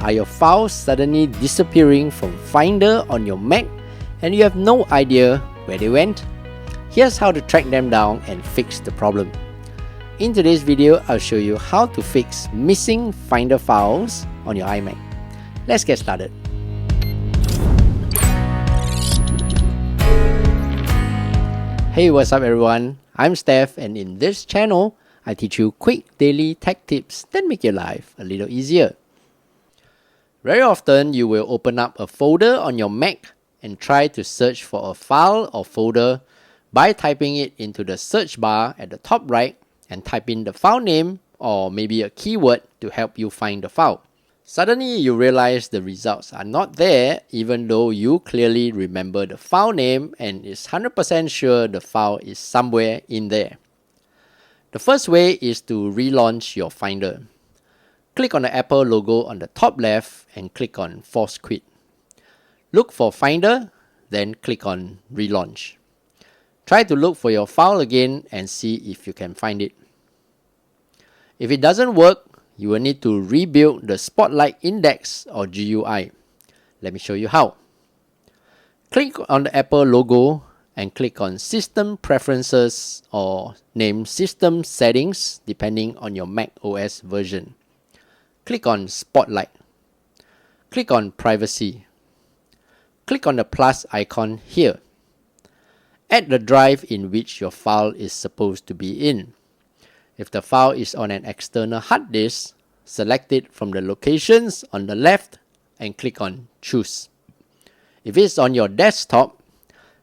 Are your files suddenly disappearing from Finder on your Mac and you have no idea where they went? Here's how to track them down and fix the problem. In today's video, I'll show you how to fix missing Finder files on your iMac. Let's get started. Hey, what's up everyone? I'm Steph, and in this channel, I teach you quick daily tech tips that make your life a little easier. Very often, you will open up a folder on your Mac and try to search for a file or folder by typing it into the search bar at the top right and type in the file name or maybe a keyword to help you find the file. Suddenly, you realize the results are not there even though you clearly remember the file name and is 100% sure the file is somewhere in there. The first way is to relaunch your Finder. Click on the Apple logo on the top left and click on Force Quit. Look for Finder, then click on Relaunch. Try to look for your file again and see if you can find it. If it doesn't work, you will need to rebuild the Spotlight Index or GUI. Let me show you how. Click on the Apple logo and click on System Preferences or name System Settings depending on your Mac OS version. Click on Spotlight. Click on Privacy. Click on the plus icon here. Add the drive in which your file is supposed to be in. If the file is on an external hard disk, select it from the locations on the left and click on Choose. If it's on your desktop,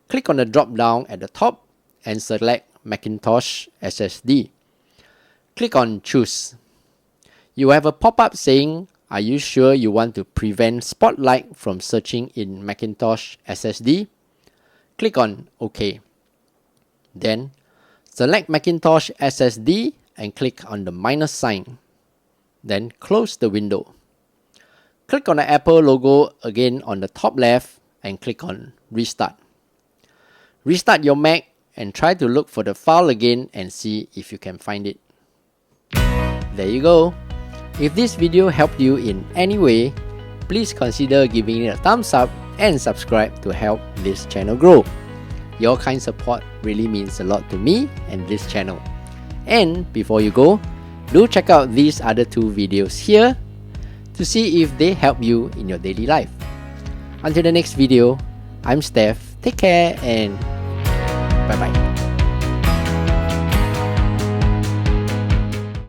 click on the drop down at the top and select Macintosh SSD. Click on Choose. You have a pop-up saying, "Are you sure you want to prevent Spotlight from searching in Macintosh SSD?" Click on OK. Then, select Macintosh SSD and click on the minus sign. Then close the window. Click on the Apple logo again on the top left and click on Restart. Restart your Mac and try to look for the file again and see if you can find it. There you go. If this video helped you in any way, please consider giving it a thumbs up and subscribe to help this channel grow. Your kind support really means a lot to me and this channel. And before you go, do check out these other two videos here to see if they help you in your daily life. Until the next video, I'm Steph. Take care and bye bye.